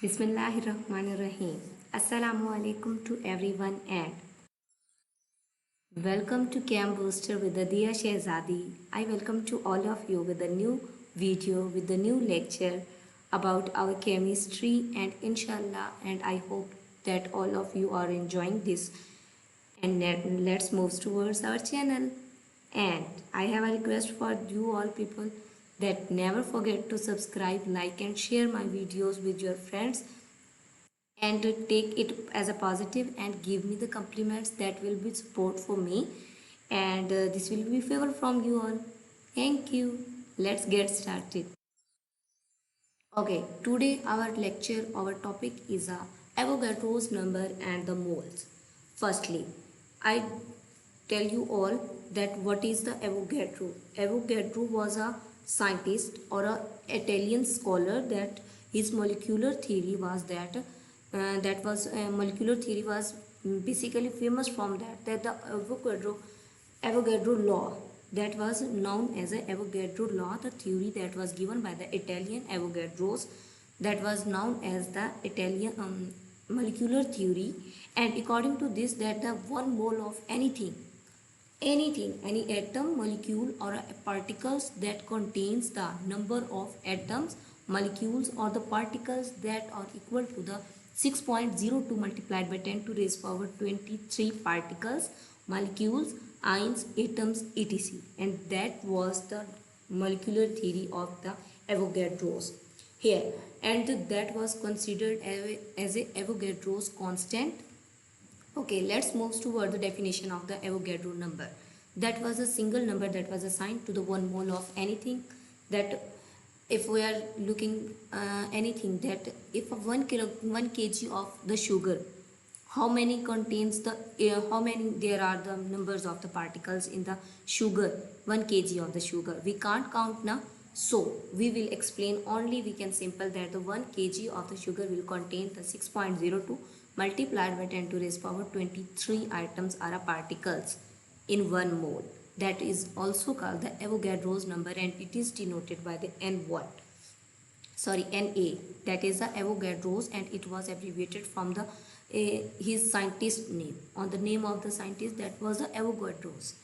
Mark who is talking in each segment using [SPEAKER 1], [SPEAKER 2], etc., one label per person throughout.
[SPEAKER 1] Bismillahirrahmanirrahim. Assalamu alaikum to everyone and welcome to Camp Booster with the Diya Shehzadi. I welcome to all of you with a new video with the new lecture about our chemistry and inshallah and I hope that all of you are enjoying this and let's move towards our channel. And I have a request for you all people that never forget to subscribe, like and share my videos with your friends and take it as a positive and give me the compliments that will be support for me and this will be favor from you all. Thank you. Let's get started. Okay, today our topic is Avogadro's number and the moles. Firstly, I tell you all that what is the Avogadro. Avogadro was a scientist or a Italian scholar that his molecular theory was molecular theory was basically famous from that the Avogadro law that was known as a Avogadro law, the theory that was given by the Italian Avogadros, that was known as the Italian molecular theory. And according to this, that the one mole of anything, any atom, molecule or particles that contains the number of atoms, molecules or the particles that are equal to the 6.02 multiplied by 10 to raise power 23 particles, molecules, ions, atoms, etc. And that was the molecular theory of the Avogadro's here, and that was considered as a Avogadro's constant. Okay, let's move toward the definition of the Avogadro number. That was a single number that was assigned to the one mole of anything. That if we are looking anything, that if 1 kg of the sugar, how many contains the how many there are the numbers of the particles in the sugar, 1 kg of the sugar, we can't count now. So we will explain only, we can simple that the 1 kg of the sugar will contain the 6.02 multiplied by 10 to raise power 23 items are particles in 1 mole. That is also called the Avogadro's number and it is denoted by the Na, that is the Avogadro's, and it was abbreviated from the his scientist name, on the name of the scientist, that was the Avogadro's.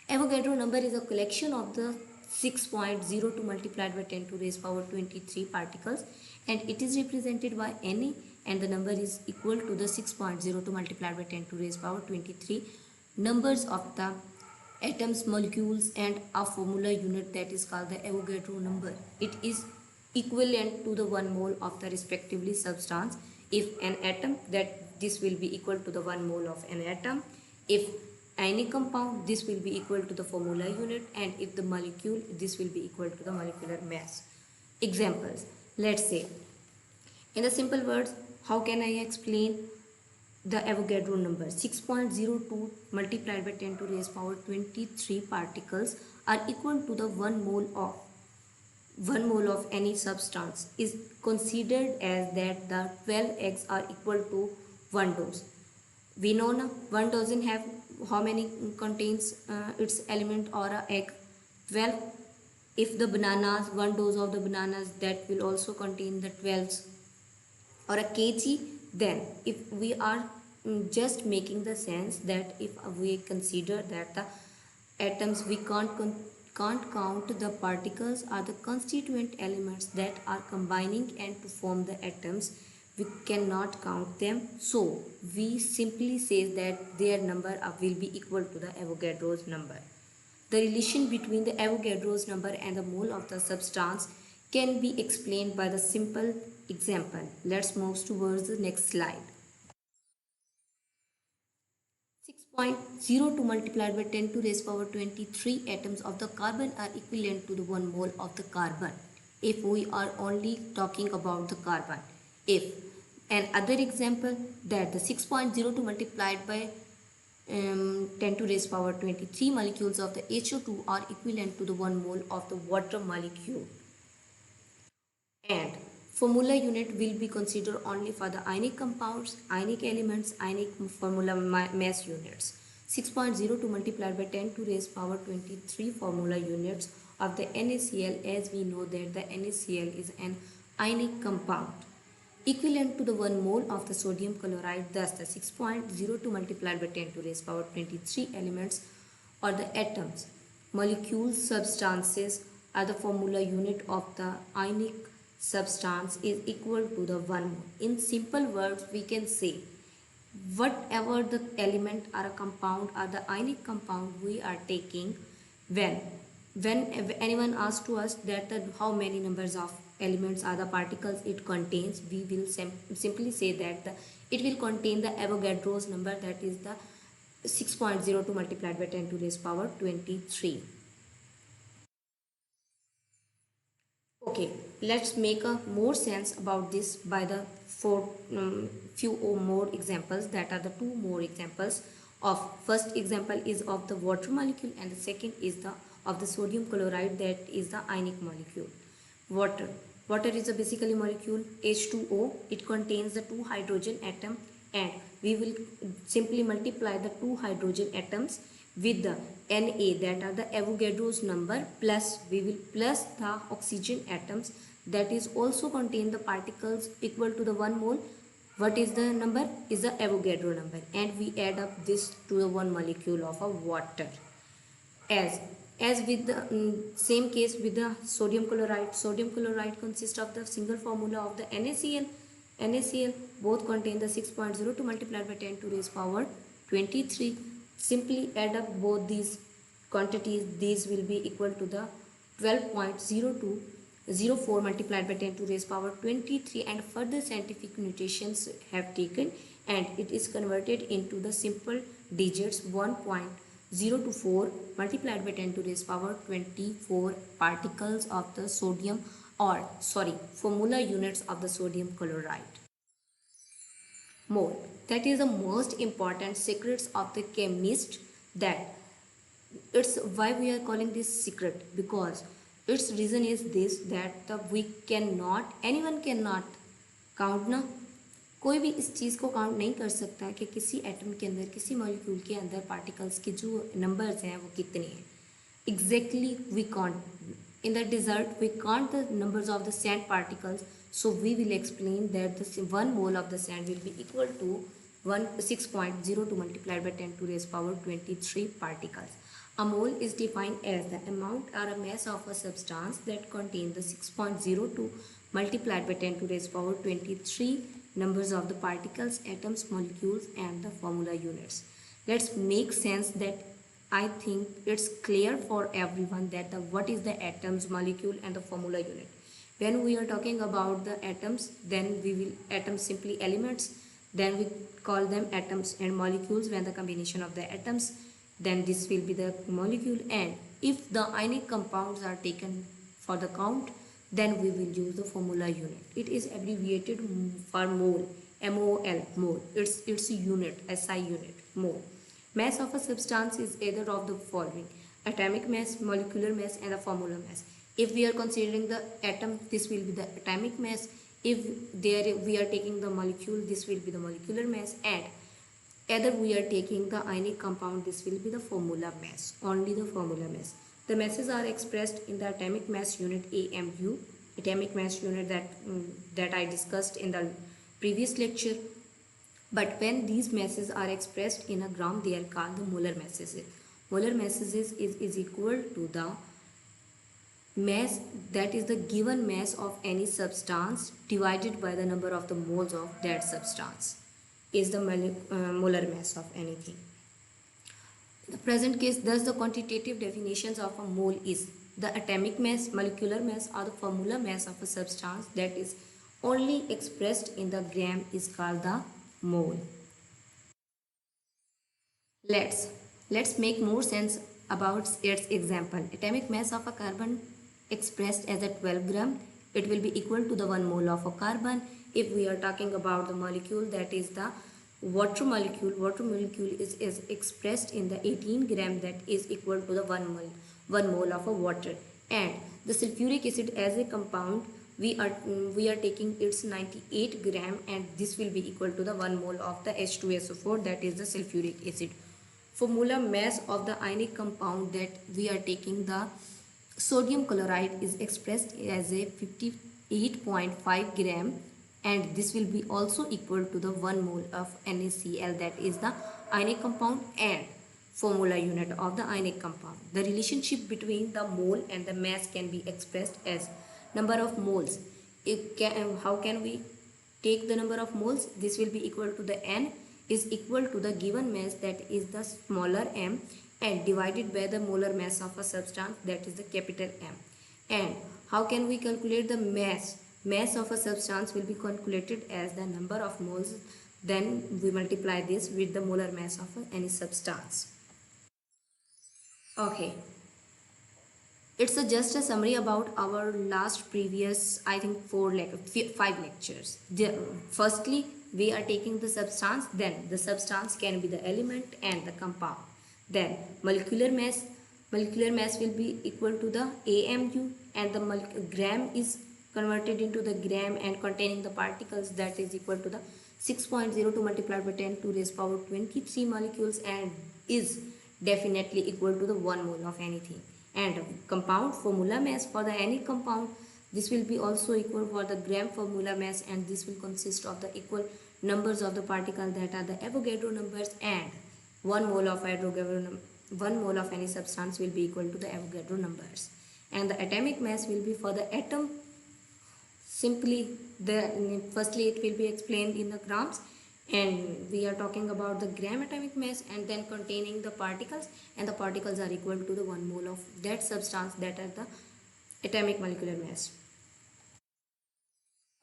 [SPEAKER 1] Avogadro number is a collection of the 6.02 multiplied by 10 to raise power 23 particles, and it is represented by Na, and the number is equal to the 6.02 multiplied by 10 to raise power 23 numbers of the atoms, molecules, and a formula unit that is called the Avogadro number. It is equivalent to the 1 mole of the respectively substance. If an atom, that this will be equal to the 1 mole of an atom. If any compound, this will be equal to the formula unit, and if the molecule, this will be equal to the molecular mass. Examples, let's say, in the simple words, how can I explain the Avogadro number? 6.02 multiplied by 10 to raise power 23 particles are equal to the 1 mole of any substance is considered as that the 12 eggs are equal to 1 dose. We know now 1 dozen have how many contains its element or a egg? 12. If the bananas, 1 dose of the bananas, that will also contain the 12 or a kg. Then if we are just making the sense that if we consider that the atoms, we can't count the particles are the constituent elements that are combining and to form the atoms, we cannot count them, so we simply say that their number will be equal to the Avogadro's number. The relation between the Avogadro's number and the mole of the substance can be explained by the simple example. Let's move towards the next slide. 6.02 multiplied by 10 to raise power 23 atoms of the carbon are equivalent to the 1 mole of the carbon, if we are only talking about the carbon. If another example, that the 6.02 multiplied by 10 to raise power 23 molecules of the HO2 are equivalent to the 1 mole of the water molecule. And formula unit will be considered only for the ionic compounds, ionic elements, ionic formula mass units. 6.02 multiplied by 10 to raise power 23 formula units of the NaCl, as we know that the NaCl is an ionic compound. equivalent to the 1 mole of the sodium chloride. Thus, the 6.02 multiplied by 10 to raise power 23 elements or the atoms, molecules, substances are the formula unit of the ionic substance is equal to the 1 mole. In simple words, we can say whatever the element or a compound or the ionic compound we are taking, when when anyone asks to us that how many numbers of elements are the particles it contains, we will simply say that it will contain the Avogadro's number, that is the 6.02 multiplied by 10 to raise power 23. Okay, let's make a more sense about this by the few or more examples, that are the two more examples of first example is of the water molecule and the second is the of the sodium chloride, that is the ionic molecule. Water is a basically molecule H2O. It contains the two hydrogen atom, and we will simply multiply the two hydrogen atoms with the Na, that are the Avogadro's number, plus we will plus the oxygen atoms that is also contain the particles equal to the 1 mole. What is the number? Is the Avogadro number, and we add up this to the one molecule of a water. As with the same case with the sodium chloride consists of the single formula of the NaCl both contain the 6.02 multiplied by 10 to raise power 23. Simply add up both these quantities, these will be equal to the 12.0204 multiplied by 10 to raise power 23, and further scientific notations have taken and it is converted into the simple digits 1.024 multiplied by 10 to raise power 24 particles of the sodium, or formula units of the sodium chloride. Mole, that is the most important secrets of the chemist, that it's why we are calling this secret, because its reason is this, that we cannot, anyone cannot count ना, कोई भी इस चीज़ को count नहीं कर सकता कि किसी एटम के अंदर, किसी मॉलिक्यूल के अंदर पार्टिकल्स के जो नंबर्स हैं वो कितने हैं. Exactly we can't. In the desert we count the numbers of the sand particles, so we will explain that the 1 mole of the sand will be equal to 6.02 multiplied by 10 to raise power 23 particles. A mole is defined as the amount or a mass of a substance that contains the 6.02 multiplied by 10 to raise power 23 numbers of the particles, atoms, molecules and the formula units. Let's make sense that I think it's clear for everyone that what is the atoms, molecule and the formula unit. When we are talking about the atoms, then we will atoms simply elements, then we call them atoms, and molecules when the combination of the atoms, then this will be the molecule, and if the ionic compounds are taken for the count, then we will use the formula unit. It is abbreviated for mole, MOL, mole. It's a unit, SI unit, mole. Mass of a substance is either of the following: atomic mass, molecular mass and the formula mass. If we are considering the atom, this will be the atomic mass. If we are taking the molecule, this will be the molecular mass, and either we are taking the ionic compound, this will be the formula mass, only the formula mass. The masses are expressed in the atomic mass unit AMU, atomic mass unit that I discussed in the previous lecture. But when these masses are expressed in a gram, they are called the molar masses. Molar masses is equal to the mass, that is the given mass of any substance divided by the number of the moles of that substance, is the molar mass of anything. In the present case, thus the quantitative definitions of a mole is the atomic mass, molecular mass or the formula mass of a substance that is only expressed in the gram is called the mole. Let's make more sense about its example. Atomic mass of a carbon expressed as a 12 gram, it will be equal to the 1 mole of a carbon. If we are talking about the molecule, that is the water molecule is expressed in the 18 gram, that is equal to the 1 mole of a water. And the sulfuric acid as a compound, we are taking its 98 gram, and this will be equal to the 1 mole of the H2SO4, that is the sulfuric acid. Formula mass of the ionic compound that we are taking, the sodium chloride, is expressed as a 58.5 gram, and this will be also equal to the 1 mole of NaCl, that is the ionic compound and formula unit of the ionic compound. The relationship between the mole and the mass can be expressed as number of moles. How can we take the number of moles? This will be equal to the N is equal to the given mass, that is the smaller m, and divided by the molar mass of a substance, that is the capital M. And how can we calculate the mass? Mass of a substance will be calculated as the number of moles, then we multiply this with the molar mass of any substance. Okay, it's just a summary about our last previous, I think 5 lectures. Firstly, we are taking the substance, then the substance can be the element and the compound. Then molecular mass will be equal to the AMU, and the gram is converted into the gram and containing the particles, that is equal to the 6.02 multiplied by 10 to raise power 23 molecules, and is definitely equal to the 1 mole of anything. And compound formula mass for the any compound, this will be also equal for the gram formula mass, and this will consist of the equal numbers of the particle, that are the Avogadro numbers, and 1 mole of 1 mole of any substance will be equal to the Avogadro numbers. And the atomic mass will be for the atom, simply firstly it will be explained in the grams, and we are talking about the gram atomic mass, and then containing the particles, and the particles are equal to the 1 mole of that substance, that are the atomic molecular mass.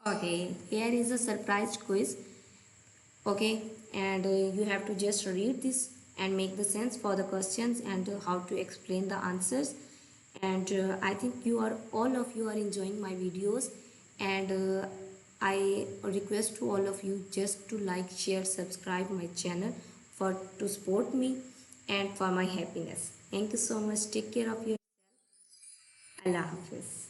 [SPEAKER 1] Okay, here is a surprise quiz. Okay, and you have to just read this and make the sense for the questions, and how to explain the answers. And I think all of you are enjoying my videos, and I request to all of you just to like, share, subscribe my channel for to support me and for my happiness. Thank you so much. Take care of yourself. Allah Hafiz.